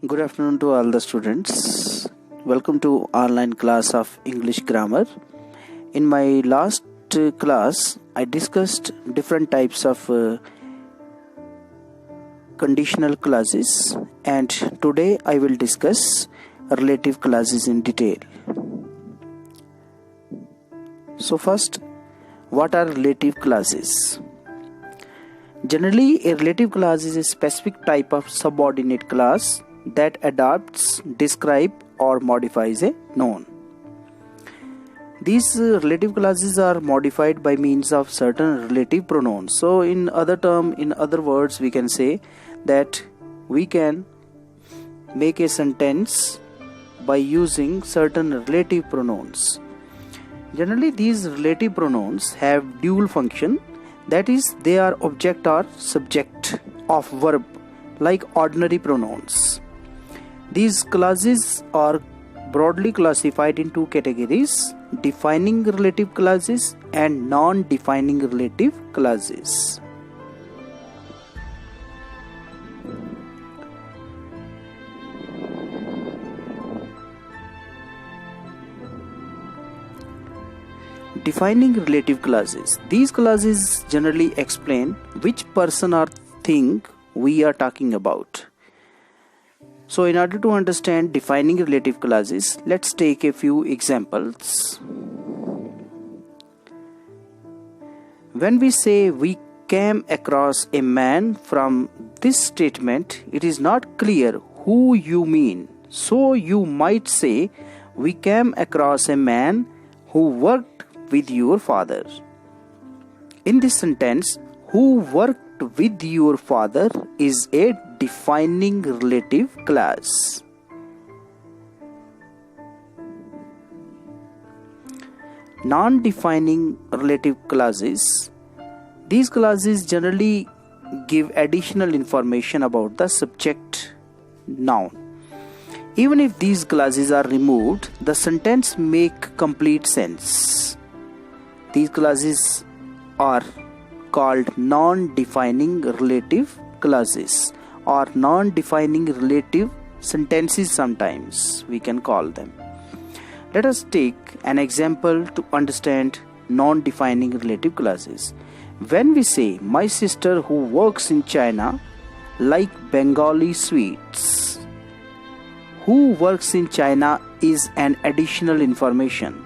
Good afternoon to all the students. Welcome to online class of English grammar. In my last class, I discussed different types of conditional clauses, and today I will discuss relative clauses in detail. So first, what are relative clauses? Generally, a relative clause is a specific type of subordinate clause that adapts, describes, or modifies a noun. These relative clauses are modified by means of certain relative pronouns. So in other words, we can say that we can make a sentence by using certain relative pronouns. Generally, these relative pronouns have dual function, that is, they are object or subject of verb like ordinary pronouns. These clauses are broadly classified in two categories: defining relative clauses and non-defining relative clauses. Defining relative clauses. These clauses generally explain which person or thing we are talking about. So in order to understand defining relative clauses, let's take a few examples. When we say we came across a man, from this statement, it is not clear who you mean. So you might say we came across a man who worked with your father. In this sentence, who worked with your father is a defining relative clause. Non-defining relative clauses. These clauses generally give additional information about the subject noun. Even if these clauses are removed, the sentence makes complete sense. These clauses are called non-defining relative clauses or non-defining relative sentences, sometimes we can call them. Let us take an example to understand non-defining relative clauses. When we say my sister who works in China like Bengali sweets, who works in China is an additional information.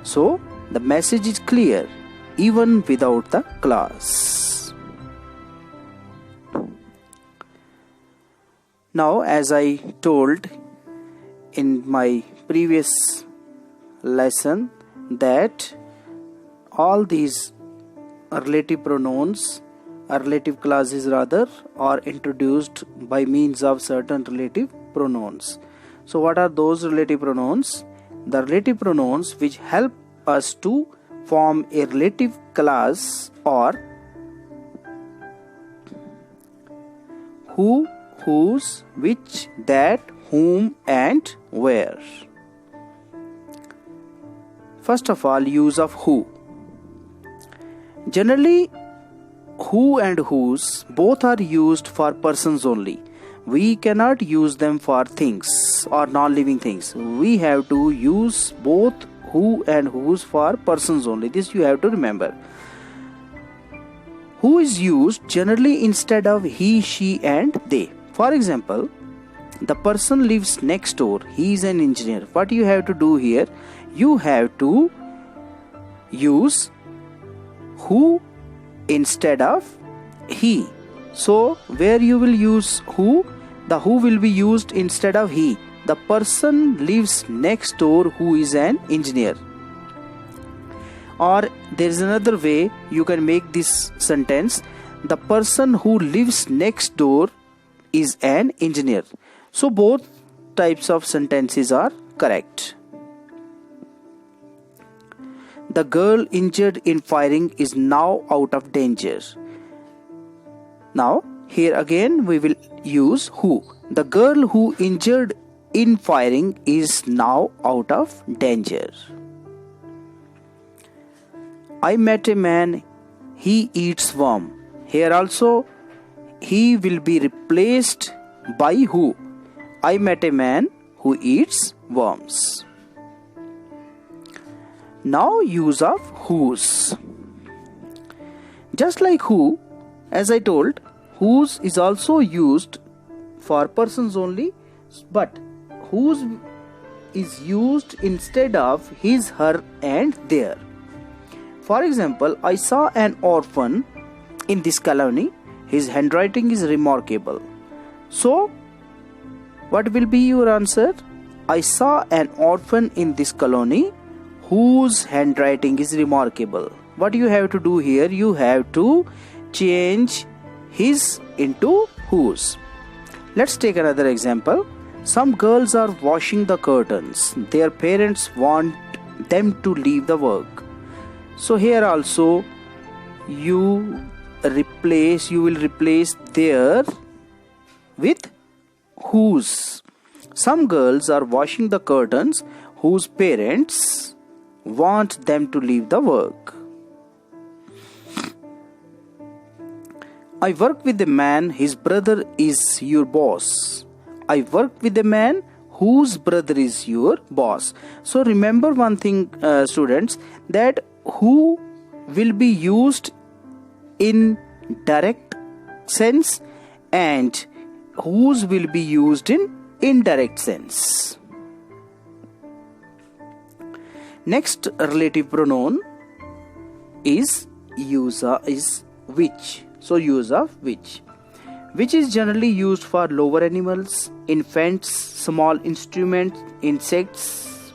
So the message is clear even without the clause. Now, as I told in my previous lesson, that all these relative pronouns or relative clauses are introduced by means of certain relative pronouns. So what are those relative pronouns? The relative pronouns which help us to form a relative clause or who, whose, which, that, whom, and where. First of all, use of who. Generally, who and whose both are used for persons only. We cannot use them for things or non-living things. We have to use both who and whose for persons only. This you have to remember. Who is used generally instead of he, she, and they. For example, the person lives next door. He is an engineer. What you have to do here? You have to use who instead of he. So where you will use who? The who will be used instead of he. The person lives next door who is an engineer. Or there is another way you can make this sentence: the person who lives next door is an engineer. So both types of sentences are correct. The girl injured in firing is now out of danger. Now here again we will use who. The girl who injured in firing is now out of danger. I met a man, he eats worm. Here also he will be replaced by who? I met a man who eats worms. Now use of whose. Just like who, as I told, whose is also used for persons only, but whose is used instead of his, her and their. For example, I saw an orphan in this colony. His handwriting is remarkable. So, what will be your answer? I saw an orphan in this colony whose handwriting is remarkable. What you have to do here? You have to change his into whose. Let's take another example. Some girls are washing the curtains. Their parents want them to leave the work. So here also you will replace their with whose. Some girls are washing the curtains whose parents want them to leave the work. I work with a man, his brother is your boss. I work with a man whose brother is your boss. So remember one thing, students, that who will be used in direct sense and whose will be used in indirect sense. Next relative pronoun is which. So use of which is generally used for lower animals, infants, small instruments, insects.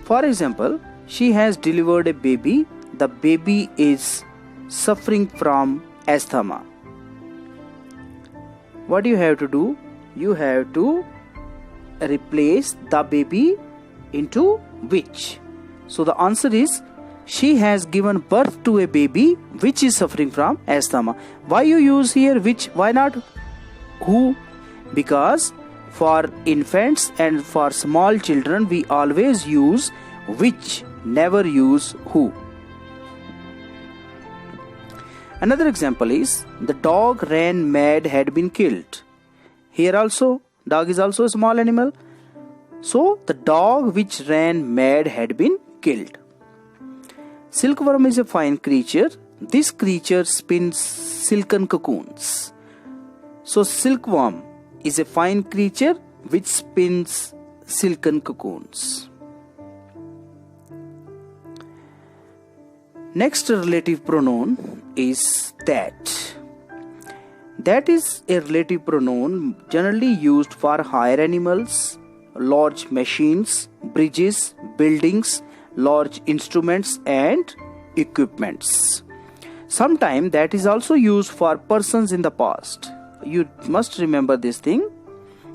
For example, she has delivered a baby. The baby is suffering from asthma. What do you have to do? You have to replace the baby into which. So the answer is, she has given birth to a baby which is suffering from asthma. Why you use here which? Why not who? Because for infants and for small children we always use which, never use who. Another example is, the dog ran mad, had been killed. Here also, dog is also a small animal. So the dog which ran mad had been killed. Silkworm is a fine creature. This creature spins silken cocoons. So silkworm is a fine creature which spins silken cocoons. Next relative pronoun is that. That is a relative pronoun generally used for higher animals, large machines, bridges, buildings, large instruments and equipments. Sometimes that is also used for persons in the past. You must remember this thing,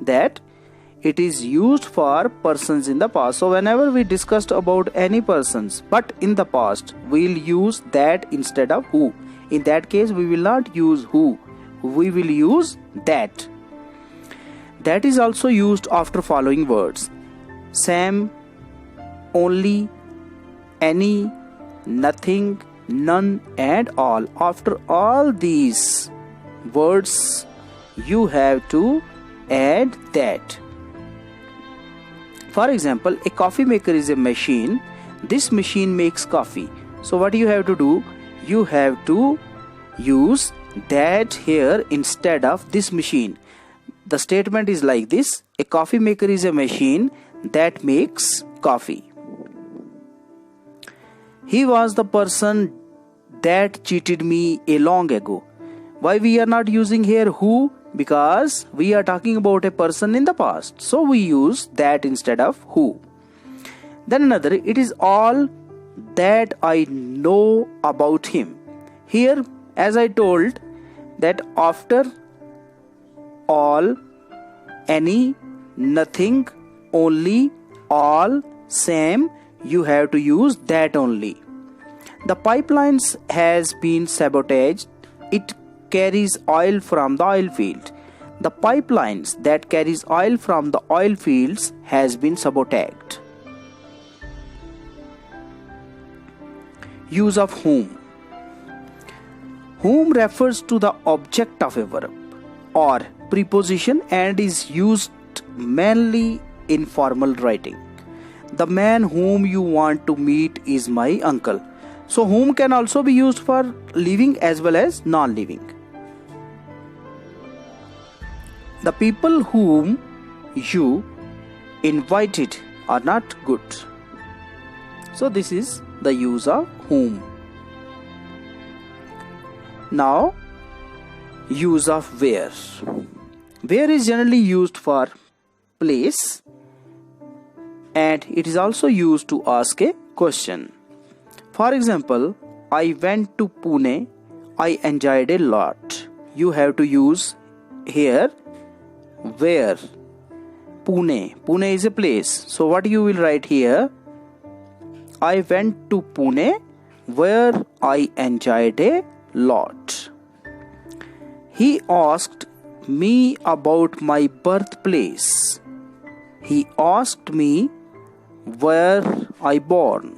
that it is used for persons in the past. So whenever we discussed about any persons but in the past, we will use that instead of who. In that case we will not use who, we will use that. That is also used after following words: Sam, only, any, nothing, none and all. After all these words you have to add that. For example, a coffee maker is a machine. This machine makes coffee. So what you have to do? You have to use that here instead of this machine. The statement is like this: a coffee maker is a machine that makes coffee. He was the person that cheated me a long ago. Why we are not using here who? Because we are talking about a person in the past. So we use that instead of who. Then another, it is all that I know about him. Here, as I told, that after all, any, nothing, only, all, same, you have to use that only. The pipelines has been sabotaged. It carries oil from the oil field. The pipelines that carries oil from the oil fields has been sabotaged. Use of whom. Whom refers to the object of a verb or preposition and is used mainly informal writing. The man whom you want to meet is my uncle. So whom can also be used for living as well as non-living. The people whom you invited are not good. So this is the use of whom. Now, use of where. Where is generally used for place, and it is also used to ask a question. For example, I went to Pune. I enjoyed a lot. You have to use here where. Pune. Pune is a place. So what you will write here? I went to Pune where I enjoyed a lot. He asked me about my birthplace. He asked me where I born.